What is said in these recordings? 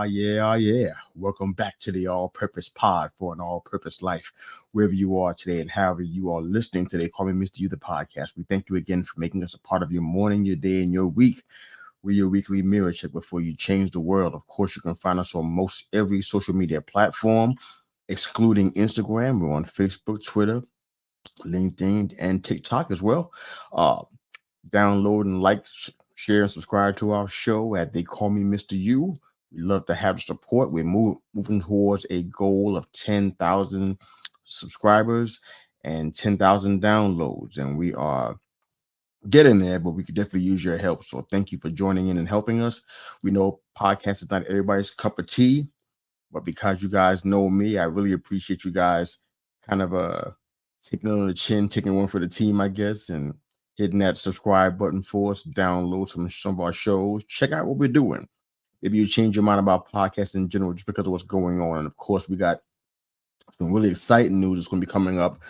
Yeah. Welcome back to the All Purpose Pod for an All Purpose Life. Wherever you are today and however you are listening today, call me Mr. You, the podcast. We thank you again for making us a part of your morning, your day, and your week. We're your weekly mirror check before you change the world. Of course, you can find us on most every social media platform, excluding Instagram. We're on Facebook, Twitter, LinkedIn, and TikTok as well. Uh, Download and like, share, and subscribe to our show at They Call Me Mr. You. We love to have support. We're moving towards a goal of 10,000 subscribers and 10,000 downloads. And we are getting there, but we could definitely use your help. So thank you for joining in and helping us. We know podcast is not everybody's cup of tea, but because you guys know me, I really appreciate you guys kind of taking it on the chin, taking one for the team, I guess, and hitting that subscribe button for us, download some of our shows, check out what we're doing. Maybe you change your mind about podcasts in general just because of what's going on. And of course, we got some really exciting news that's going to be coming up.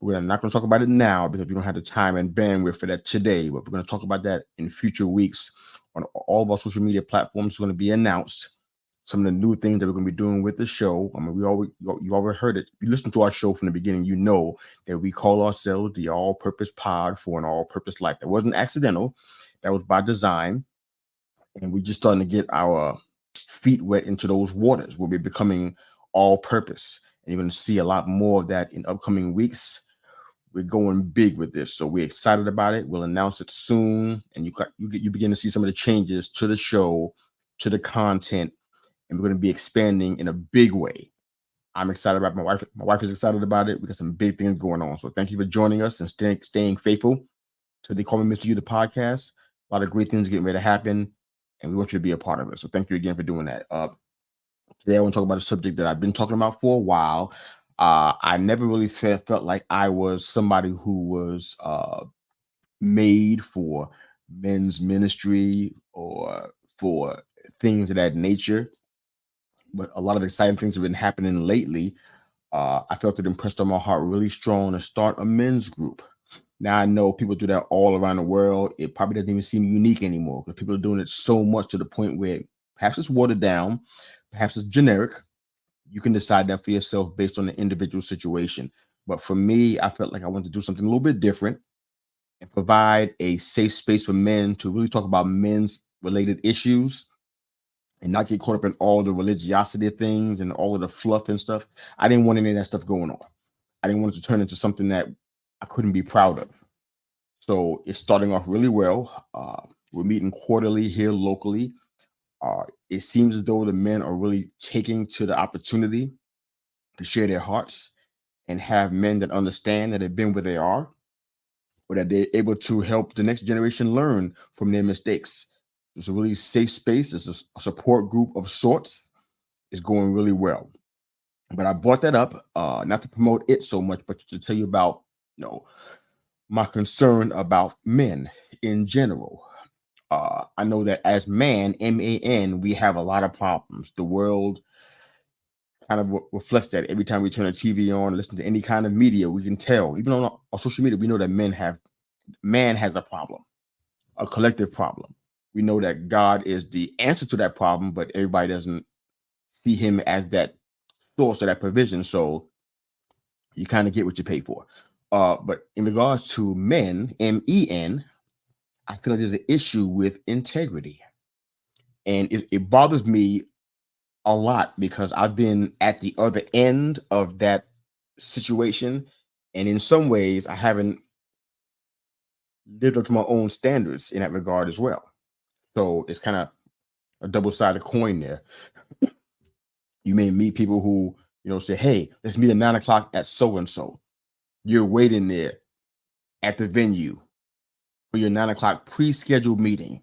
We're not going to talk about it now because we don't have the time and bandwidth for that today, but we're going to talk about that in future weeks on all of our social media platforms. It's going to be announced. Some of the new things that we're going to be doing with the show. I mean, you already heard it. If you listen to our show from the beginning, you know that we call ourselves the All-Purpose Pod for an All-Purpose Life. That wasn't accidental. That was by design. And we're just starting to get our feet wet into those waters where we're becoming all-purpose. And you're going to see a lot more of that in upcoming weeks. We're going big with this, so we're excited about it. We'll announce it soon, and you begin to see some of the changes to the show, to the content. And we're going to be expanding in a big way. I'm excited about it. My wife is excited about it. We got some big things going on. So thank you for joining us and staying faithful to They Call Me Mr. You, the podcast. A lot of great things getting ready to happen, and we want you to be a part of it. So thank you again for doing that. Today I want to talk about a subject that I've been talking about for a while. I never really felt like I was somebody who was made for men's ministry or for things of that nature. But a lot of exciting things have been happening lately. I felt it impressed on my heart really strong to start a men's group. Now I know people do that all around the world. It probably doesn't even seem unique anymore because people are doing it so much to the point where perhaps it's watered down, perhaps it's generic. You can decide that for yourself based on the individual situation. But for me, I felt like I wanted to do something a little bit different and provide a safe space for men to really talk about men's related issues and not get caught up in all the religiosity of things and all of the fluff and stuff. I didn't want any of that stuff going on. I didn't want it to turn into something that I couldn't be proud of. So it's starting off really well. We're meeting quarterly here locally. It seems as though the men are really taking to the opportunity to share their hearts and have men that understand that have been where they are, or that they're able to help the next generation learn from their mistakes. It's a really safe space. It's a support group of sorts. It's going really well. But I brought that up not to promote it so much, but to tell you about, my concern about men in general. I know that as man, M-A-N, we have a lot of problems. The world kind of reflects that every time we turn the TV on, listen to any kind of media, we can tell. Even on our social media, we know that man has a problem, a collective problem. We know that God is the answer to that problem, but everybody doesn't see him as that source of that provision. So you kind of get what you pay for. But in regards to men, M-E-N, I feel like there's an issue with integrity. And it bothers me a lot because I've been at the other end of that situation. And in some ways, I haven't lived up to my own standards in that regard as well. So it's kind of a double-sided coin there. You may meet people who, say, hey, let's meet at 9:00 at so-and-so. You're waiting there at the venue for your 9:00 pre-scheduled meeting,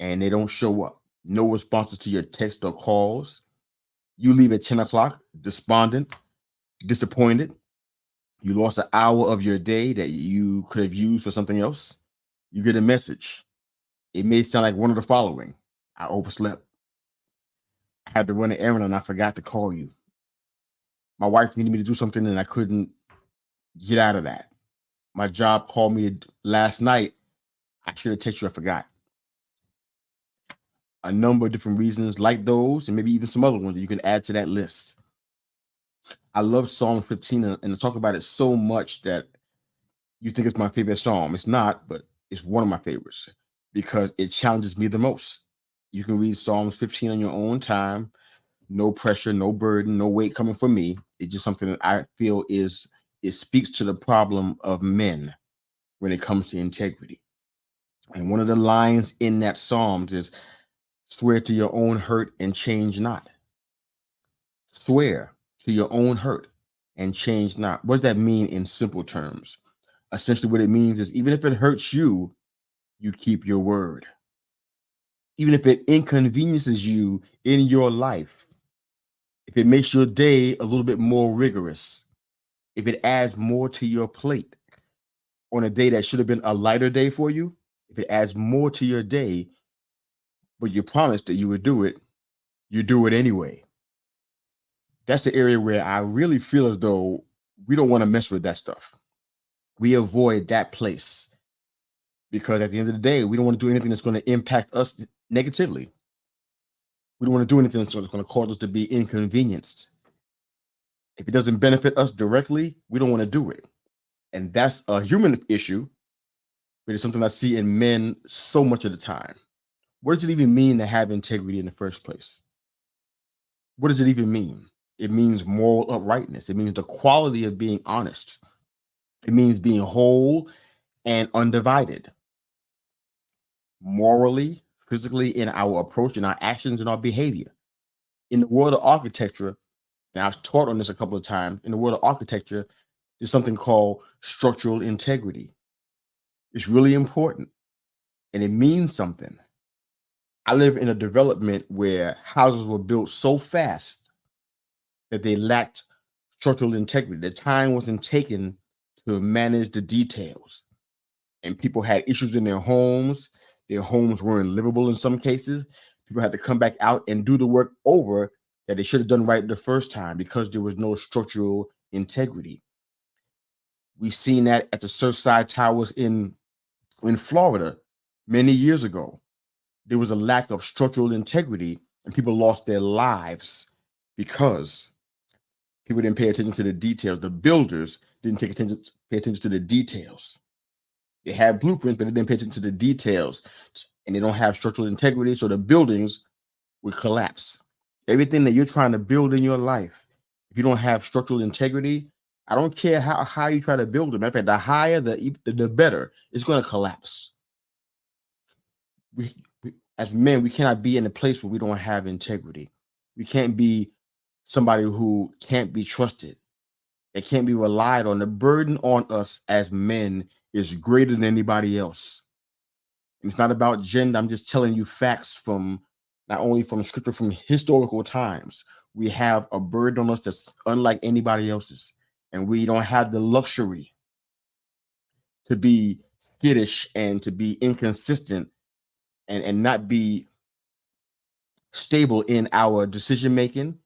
and they don't show up. No responses to your text or calls. You leave at 10:00, despondent, disappointed. You lost an hour of your day that you could have used for something else. You get a message. It may sound like one of the following. I overslept. I had to run an errand and I forgot to call you. My wife needed me to do something and I couldn't get out of that. My job called me last night. I should have texted you. I forgot. a number of different reasons like those, and maybe even some other ones that you can add to that list. I love Psalm 15 and I talk about it so much that you think it's my favorite psalm. It's not, but it's one of my favorites because it challenges me the most. You can read Psalms 15 on your own time, no pressure, no burden, no weight coming from me. It's just something that I feel it speaks to the problem of men when it comes to integrity. And one of the lines in that Psalms is swear to your own hurt and change not. Swear to your own hurt and change not. What does that mean in simple terms? Essentially, what it means is even if it hurts you, you keep your word. Even if it inconveniences you in your life, if it makes your day a little bit more rigorous, if it adds more to your plate on a day that should have been a lighter day for you, if it adds more to your day, but you promised that you would do it, you do it anyway. That's the area where I really feel as though we don't want to mess with that stuff. We avoid that place because at the end of the day, we don't want to do anything that's going to impact us negatively. We don't want to do anything that's going to cause us to be inconvenienced. If it doesn't benefit us directly, we don't want to do it. And that's a human issue, but it's something I see in men so much of the time. What does it even mean to have integrity in the first place? What does it even mean? It means moral uprightness. It means the quality of being honest. It means being whole and undivided. Morally, physically, in our approach, in our actions, and our behavior. In the world of architecture, and I've taught on this a couple of times, in the world of architecture, there's something called structural integrity. It's really important and it means something. I live in a development where houses were built so fast that they lacked structural integrity. The time wasn't taken to manage the details. And people had issues in their homes. Their homes weren't livable in some cases. People had to come back out and do the work over that they should have done right the first time because there was no structural integrity. We've seen that at the Surfside Towers in Florida many years ago. There was a lack of structural integrity and people lost their lives because people didn't pay attention to the details. The builders didn't pay attention to the details. They had blueprints, but they didn't pay attention to the details, and they don't have structural integrity, so the buildings would collapse. Everything that you're trying to build in your life, if you don't have structural integrity, I don't care how high you try to build it. Matter of fact, the higher, the better. It's going to collapse. We, as men, we cannot be in a place where we don't have integrity. We can't be somebody who can't be trusted. That can't be relied on. The burden on us as men is greater than anybody else. And it's not about gender. I'm just telling you facts from not only from scripture, from historical times. We have a burden on us that's unlike anybody else's. And we don't have the luxury to be skittish and to be inconsistent and not be stable in our decision making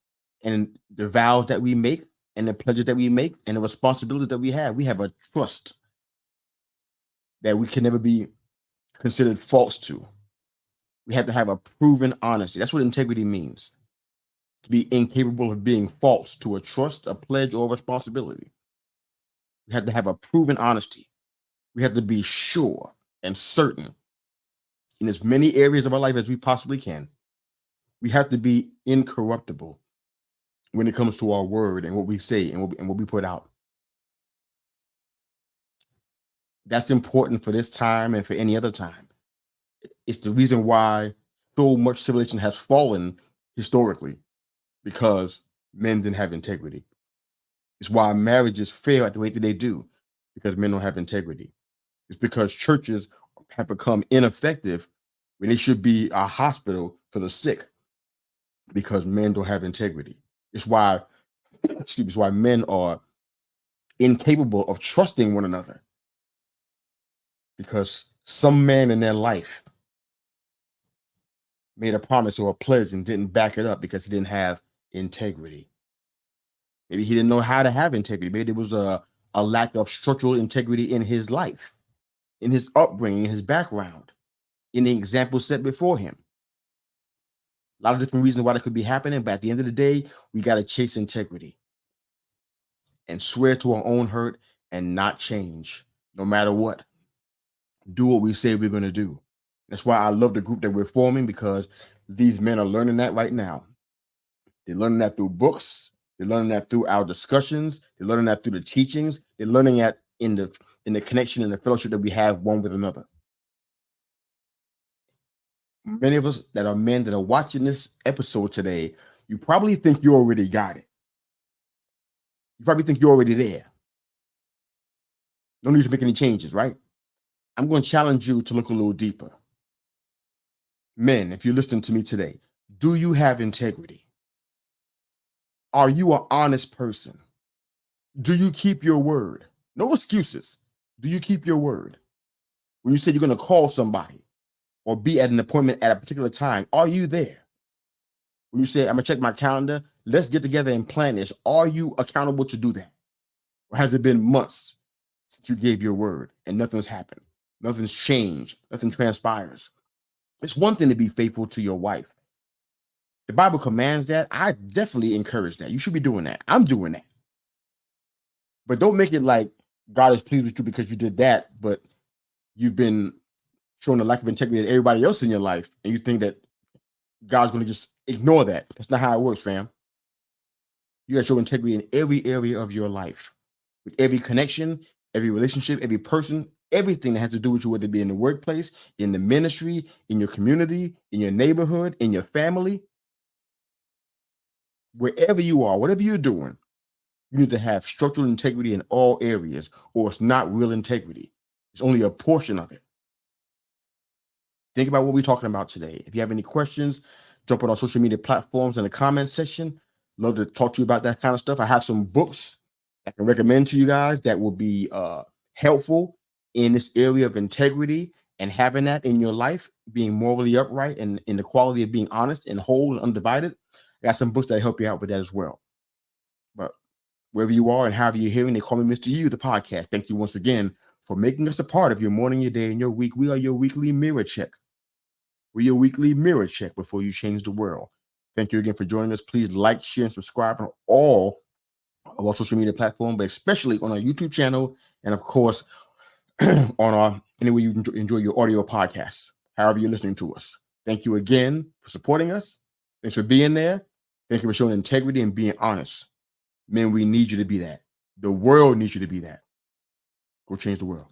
and the vows that we make and the pledges that we make and the responsibility that we have. We have a trust that we can never be considered false to. We have to have a proven honesty. That's what integrity means. To be incapable of being false to a trust, a pledge, or a responsibility. We have to have a proven honesty. We have to be sure and certain in as many areas of our life as we possibly can. We have to be incorruptible when it comes to our word and what we say and what we put out. That's important for this time and for any other time. It's the reason why so much civilization has fallen historically, because men didn't have integrity. It's why marriages fail at the rate that they do, because men don't have integrity. It's because churches have become ineffective when they should be a hospital for the sick, because men don't have integrity. It's why, it's why men are incapable of trusting one another, because some man in their life made a promise or a pledge and didn't back it up because he didn't have integrity. Maybe he didn't know how to have integrity. Maybe there was a lack of structural integrity in his life, in his upbringing, in his background, in the example set before him. A lot of different reasons why that could be happening, but at the end of the day, we got to chase integrity and swear to our own hurt and not change no matter what. Do what we say we're going to do. That's why I love the group that we're forming, because these men are learning that right now. They're learning that through books. They're learning that through our discussions. They're learning that through the teachings. They're learning that in the connection and the fellowship that we have one with another. Many of us that are men that are watching this episode today, you probably think you already got it. You probably think you're already there. No need to make any changes, right? I'm going to challenge you to look a little deeper. Men, if you're listening to me today, do you have integrity? Are you an honest person? Do you keep your word? No excuses. Do you keep your word? When you say you're going to call somebody or be at an appointment at a particular time, are you there? When you say, I'm going to check my calendar, let's get together and plan this, are you accountable to do that? Or has it been months since you gave your word and nothing's happened? Nothing's changed. Nothing transpires. It's one thing to be faithful to your wife. The Bible commands that. I definitely encourage that. You should be doing that. I'm doing that. But don't make it like God is pleased with you because you did that, but you've been showing a lack of integrity to everybody else in your life, and you think that God's going to just ignore that. That's not how it works, fam. You got to show integrity in every area of your life, with every connection, every relationship, every person, everything that has to do with you, whether it be in the workplace, in the ministry, in your community, in your neighborhood, in your family. Wherever you are, whatever you're doing, you need to have structural integrity in all areas, or it's not real integrity. It's only a portion of it. Think about what we're talking about today. If you have any questions, jump on our social media platforms in the comment section. Love to talk to you about that kind of stuff. I have some books I can recommend to you guys that will be helpful in this area of integrity and having that in your life, being morally upright and in the quality of being honest and whole and undivided. I got some books that help you out with that as well. But wherever you are and however you're hearing, they call me Mr. You, the podcast. Thank you once again for making us a part of your morning, your day, and your week. We are your weekly mirror check. We're your weekly mirror check before you change the world. Thank you again for joining us. Please like, share, and subscribe on all of our social media platforms, but especially on our YouTube channel, and of course, on our anywhere you enjoy your audio podcasts, however you're listening to us. Thank you again for supporting us. Thanks for being there. Thank you for showing integrity and being honest. Men, we need you to be that. The world needs you to be that. Go change the world.